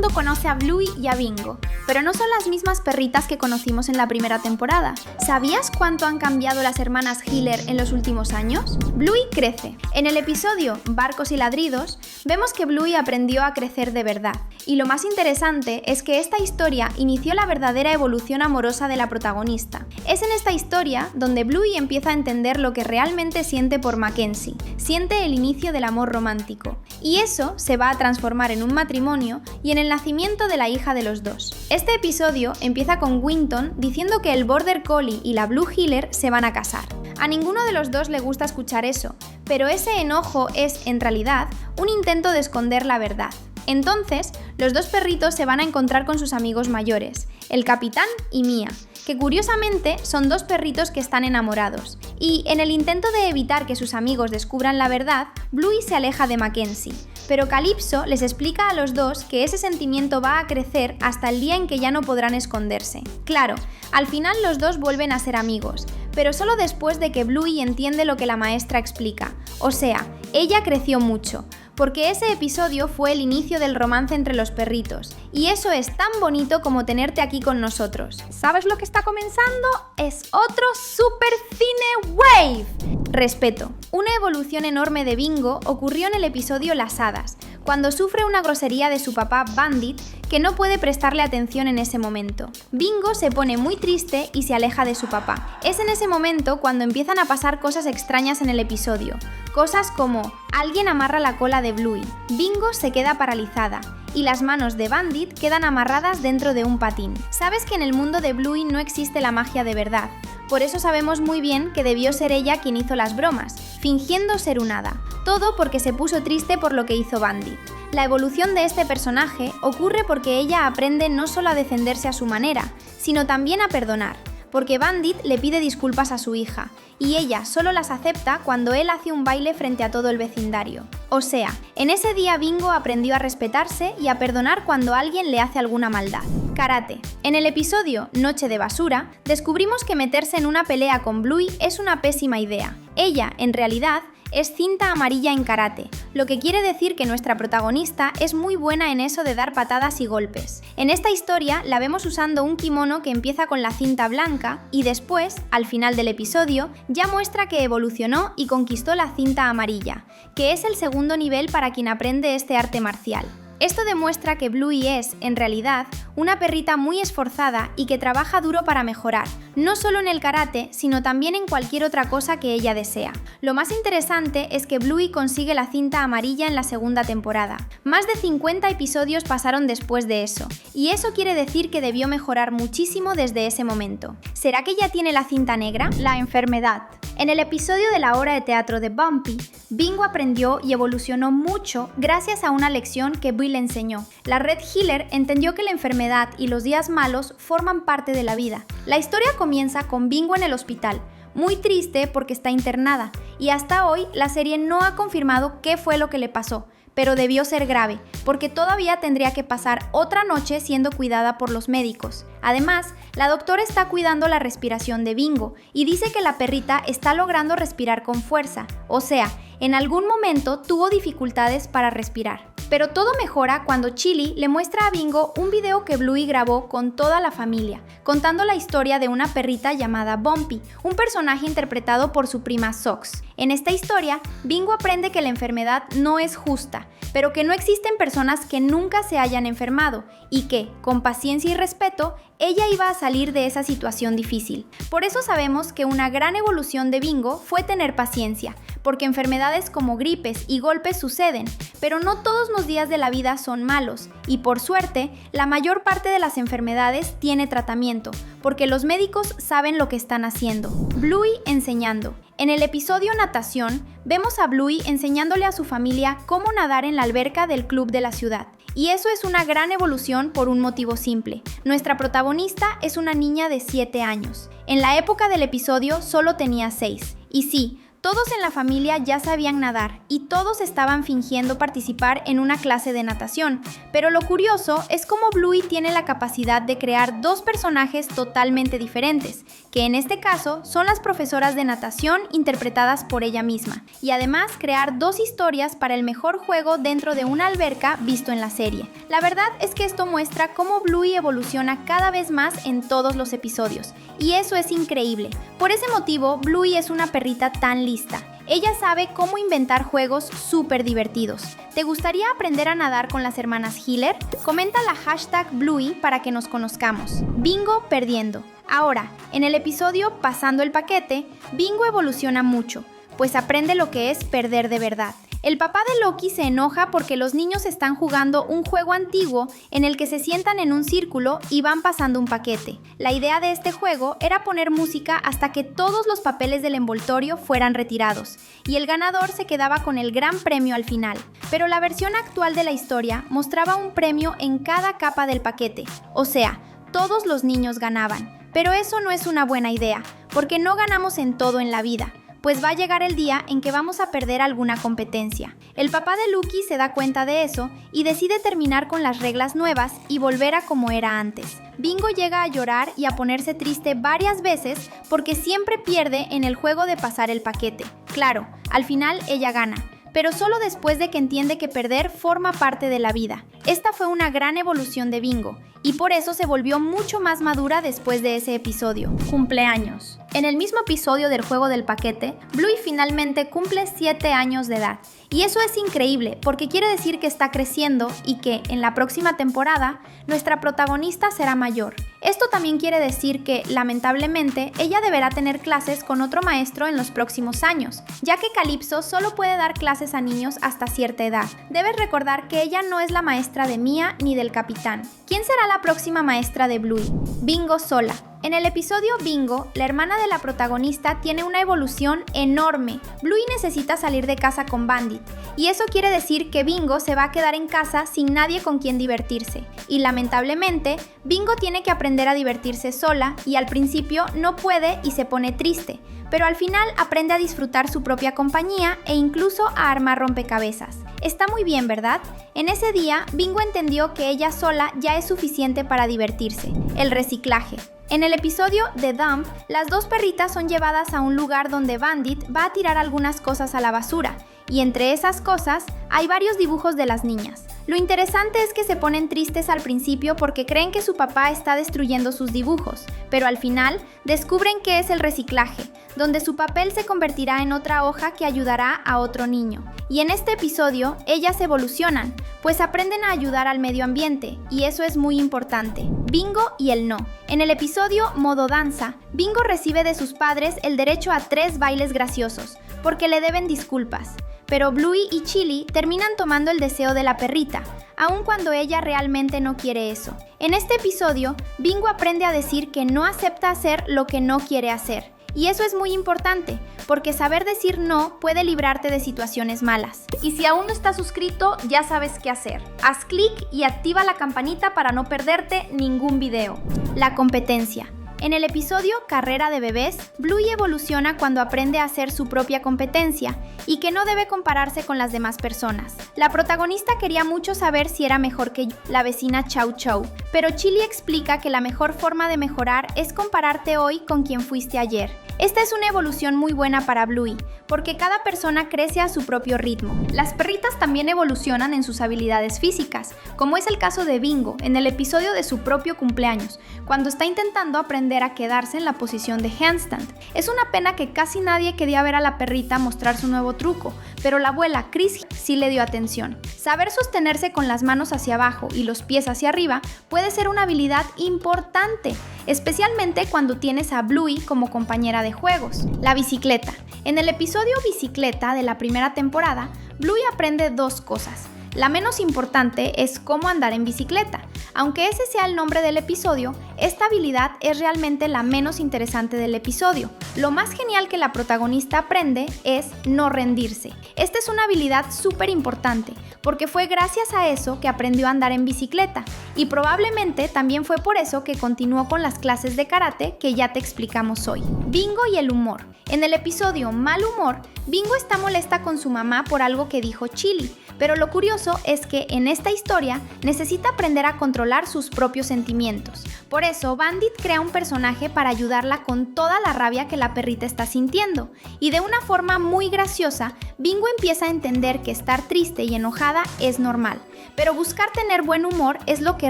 mundo conoce a Bluey y a Bingo, pero no son las mismas perritas que conocimos en la primera temporada. ¿Sabías cuánto han cambiado las hermanas Hiller en los últimos años? Bluey crece. En el episodio Barcos y ladridos, vemos que Bluey aprendió a crecer de verdad. Y lo más interesante es que esta historia inició la verdadera evolución amorosa de la protagonista. Es en esta historia donde Bluey empieza a entender lo que realmente siente por Mackenzie. Siente el inicio del amor romántico. Y eso se va a transformar en un matrimonio y en el nacimiento de la hija de los dos. Este episodio empieza con Winton diciendo que el Border Collie y la Blue Heeler se van a casar. A ninguno de los dos le gusta escuchar eso, pero ese enojo es, en realidad, un intento de esconder la verdad. Entonces, los dos perritos se van a encontrar con sus amigos mayores, el Capitán y Mia, que curiosamente son dos perritos que están enamorados. Y en el intento de evitar que sus amigos descubran la verdad, Bluey se aleja de Mackenzie. Pero Calypso les explica a los dos que ese sentimiento va a crecer hasta el día en que ya no podrán esconderse. Claro, al final los dos vuelven a ser amigos, pero solo después de que Bluey entiende lo que la maestra explica. O sea, ella creció mucho, porque ese episodio fue el inicio del romance entre los perritos. Y eso es tan bonito como tenerte aquí con nosotros. ¿Sabes lo que está comenzando? Es otro Super Cine Wave. Respeto. Una evolución enorme de Bingo ocurrió en el episodio Las Hadas, cuando sufre una grosería de su papá Bandit que no puede prestarle atención en ese momento. Bingo se pone muy triste y se aleja de su papá. Es en ese momento cuando empiezan a pasar cosas extrañas en el episodio. Cosas como alguien amarra la cola de Bluey, Bingo se queda paralizada y las manos de Bandit quedan amarradas dentro de un patín. Sabes que en el mundo de Bluey no existe la magia de verdad. Por eso sabemos muy bien que debió ser ella quien hizo las bromas, fingiendo ser un hada. Todo porque se puso triste por lo que hizo Bandit. La evolución de este personaje ocurre porque ella aprende no solo a defenderse a su manera, sino también a perdonar. Porque Bandit le pide disculpas a su hija, y ella solo las acepta cuando él hace un baile frente a todo el vecindario. O sea, en ese día Bingo aprendió a respetarse y a perdonar cuando alguien le hace alguna maldad. Karate. En el episodio Noche de Basura, descubrimos que meterse en una pelea con Bluey es una pésima idea. Ella, en realidad, es cinta amarilla en karate, lo que quiere decir que nuestra protagonista es muy buena en eso de dar patadas y golpes. En esta historia la vemos usando un kimono que empieza con la cinta blanca y después, al final del episodio, ya muestra que evolucionó y conquistó la cinta amarilla, que es el segundo nivel para quien aprende este arte marcial. Esto demuestra que Bluey es, en realidad, una perrita muy esforzada y que trabaja duro para mejorar, no solo en el karate, sino también en cualquier otra cosa que ella desea. Lo más interesante es que Bluey consigue la cinta amarilla en la segunda temporada. Más de 50 episodios pasaron después de eso, y eso quiere decir que debió mejorar muchísimo desde ese momento. ¿Será que ya tiene la cinta negra? La enfermedad. En el episodio de la obra de teatro de Bumpy, Bingo aprendió y evolucionó mucho gracias a una lección que Bluey le enseñó. La Red Heeler entendió que la enfermedad y los días malos forman parte de la vida. La historia comienza con Bingo en el hospital, muy triste porque está internada, y hasta hoy la serie no ha confirmado qué fue lo que le pasó, pero debió ser grave, porque todavía tendría que pasar otra noche siendo cuidada por los médicos. Además, la doctora está cuidando la respiración de Bingo y dice que la perrita está logrando respirar con fuerza, o sea, en algún momento tuvo dificultades para respirar. Pero todo mejora cuando Chili le muestra a Bingo un video que Bluey grabó con toda la familia, contando la historia de una perrita llamada Bumpy, un personaje interpretado por su prima Sox. En esta historia, Bingo aprende que la enfermedad no es justa, pero que no existen personas que nunca se hayan enfermado y que, con paciencia y respeto, ella iba a salir de esa situación difícil. Por eso sabemos que una gran evolución de Bingo fue tener paciencia, porque enfermedades como gripes y golpes suceden, pero no todos los días de la vida son malos, y por suerte, la mayor parte de las enfermedades tiene tratamiento, porque los médicos saben lo que están haciendo. Bluey enseñando. En el episodio Natación, vemos a Bluey enseñándole a su familia cómo nadar en la alberca del club de la ciudad. Y eso es una gran evolución por un motivo simple. Nuestra protagonista es una niña de 7 años. En la época del episodio solo tenía 6. Y sí, Todos en la familia ya sabían nadar y todos estaban fingiendo participar en una clase de natación, pero lo curioso es cómo Bluey tiene la capacidad de crear dos personajes totalmente diferentes, que en este caso son las profesoras de natación interpretadas por ella misma, y además crear dos historias para el mejor juego dentro de una alberca visto en la serie. La verdad es que esto muestra cómo Bluey evoluciona cada vez más en todos los episodios, y eso es increíble. Por ese motivo, Bluey es una perrita tan lista. Ella sabe cómo inventar juegos súper divertidos. ¿Te gustaría aprender a nadar con las hermanas Hiller? Comenta la hashtag Bluey para que nos conozcamos. Bingo perdiendo. Ahora, en el episodio Pasando el paquete, Bingo evoluciona mucho, pues aprende lo que es perder de verdad. El papá de Loki se enoja porque los niños están jugando un juego antiguo en el que se sientan en un círculo y van pasando un paquete. La idea de este juego era poner música hasta que todos los papeles del envoltorio fueran retirados, y el ganador se quedaba con el gran premio al final. Pero la versión actual de la historia mostraba un premio en cada capa del paquete, o sea, todos los niños ganaban. Pero eso no es una buena idea, porque no ganamos en todo en la vida, pues va a llegar el día en que vamos a perder alguna competencia. El papá de Lucky se da cuenta de eso y decide terminar con las reglas nuevas y volver a como era antes. Bingo llega a llorar y a ponerse triste varias veces porque siempre pierde en el juego de pasar el paquete. Claro, al final ella gana, pero solo después de que entiende que perder forma parte de la vida. Esta fue una gran evolución de Bingo, y por eso se volvió mucho más madura después de ese episodio. Cumpleaños. En el mismo episodio del juego del paquete, Bluey finalmente cumple 7 años de edad. Y eso es increíble, porque quiere decir que está creciendo y que, en la próxima temporada, nuestra protagonista será mayor. Esto también quiere decir que, lamentablemente, ella deberá tener clases con otro maestro en los próximos años, ya que Calypso solo puede dar clases a niños hasta cierta edad. Debes recordar que ella no es la maestra de Mia ni del capitán. ¿Quién será la próxima maestra de Bluey? Bingo sola. En el episodio Bingo, la hermana de la protagonista tiene una evolución enorme. Bluey necesita salir de casa con Bandit, y eso quiere decir que Bingo se va a quedar en casa sin nadie con quien divertirse. Y lamentablemente, Bingo tiene que aprender a divertirse sola y al principio no puede y se pone triste, pero al final aprende a disfrutar su propia compañía e incluso a armar rompecabezas. Está muy bien, ¿verdad? En ese día, Bingo entendió que ella sola ya es suficiente para divertirse. El reciclaje. En el episodio The Dump, las dos perritas son llevadas a un lugar donde Bandit va a tirar algunas cosas a la basura, y entre esas cosas hay varios dibujos de las niñas. Lo interesante es que se ponen tristes al principio porque creen que su papá está destruyendo sus dibujos, pero al final descubren que es el reciclaje, donde su papel se convertirá en otra hoja que ayudará a otro niño. Y en este episodio, ellas evolucionan, pues aprenden a ayudar al medio ambiente, y eso es muy importante. Bingo y el no. En el episodio Modo Danza, Bingo recibe de sus padres el derecho a 3 bailes graciosos, porque le deben disculpas. Pero Bluey y Chili terminan tomando el deseo de la perrita, aun cuando ella realmente no quiere eso. En este episodio, Bingo aprende a decir que no acepta hacer lo que no quiere hacer. Y eso es muy importante, porque saber decir no puede librarte de situaciones malas. Y si aún no estás suscrito, ya sabes qué hacer. Haz clic y activa la campanita para no perderte ningún video. La competencia. En el episodio Carrera de Bebés, Bluey evoluciona cuando aprende a hacer su propia competencia y que no debe compararse con las demás personas. La protagonista quería mucho saber si era mejor que la vecina Chow Chow, pero Chili explica que la mejor forma de mejorar es compararte hoy con quien fuiste ayer. Esta es una evolución muy buena para Bluey, porque cada persona crece a su propio ritmo. Las perritas también evolucionan en sus habilidades físicas, como es el caso de Bingo en el episodio de su propio cumpleaños, cuando está intentando aprender a quedarse en la posición de handstand. Es una pena que casi nadie quería ver a la perrita mostrar su nuevo truco, pero la abuela Chris sí le dio atención. Saber sostenerse con las manos hacia abajo y los pies hacia arriba puede ser una habilidad importante, especialmente cuando tienes a Bluey como compañera de juegos. La bicicleta. En el episodio Bicicleta de la primera temporada, Bluey aprende 2 cosas. La menos importante es cómo andar en bicicleta. Aunque ese sea el nombre del episodio, esta habilidad es realmente la menos interesante del episodio. Lo más genial que la protagonista aprende es no rendirse. Esta es una habilidad súper importante, porque fue gracias a eso que aprendió a andar en bicicleta, y probablemente también fue por eso que continuó con las clases de karate que ya te explicamos hoy. Bingo y el humor. En el episodio Mal Humor, Bingo está molesta con su mamá por algo que dijo Chili, pero lo curioso es que en esta historia necesita aprender a controlar sus propios sentimientos. Por eso, Bandit crea un personaje para ayudarla con toda la rabia que la perrita está sintiendo. Y de una forma muy graciosa, Bingo empieza a entender que estar triste y enojada es normal. Pero buscar tener buen humor es lo que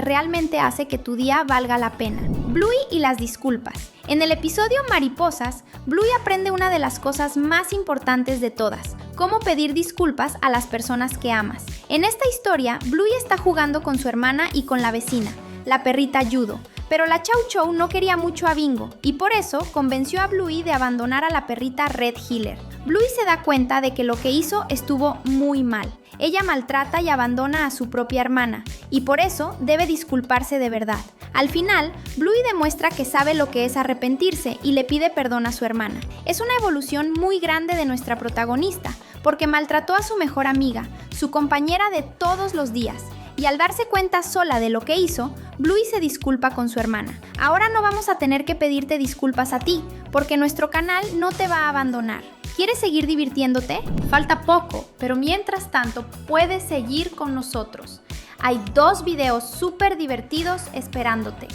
realmente hace que tu día valga la pena. Bluey y las disculpas. En el episodio Mariposas, Bluey aprende una de las cosas más importantes de todas: cómo pedir disculpas a las personas que amas. En esta historia, Bluey está jugando con su hermana y con la vecina, la perrita Judo, pero la Chow Chow no quería mucho a Bingo y por eso convenció a Bluey de abandonar a la perrita Red Heeler. Bluey se da cuenta de que lo que hizo estuvo muy mal. Ella maltrata y abandona a su propia hermana y por eso debe disculparse de verdad. Al final, Bluey demuestra que sabe lo que es arrepentirse y le pide perdón a su hermana. Es una evolución muy grande de nuestra protagonista, porque maltrató a su mejor amiga, su compañera de todos los días. Y al darse cuenta sola de lo que hizo, Bluey se disculpa con su hermana. Ahora no vamos a tener que pedirte disculpas a ti, porque nuestro canal no te va a abandonar. ¿Quieres seguir divirtiéndote? Falta poco, pero mientras tanto puedes seguir con nosotros. Hay 2 videos súper divertidos esperándote.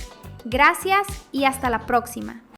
Gracias y hasta la próxima.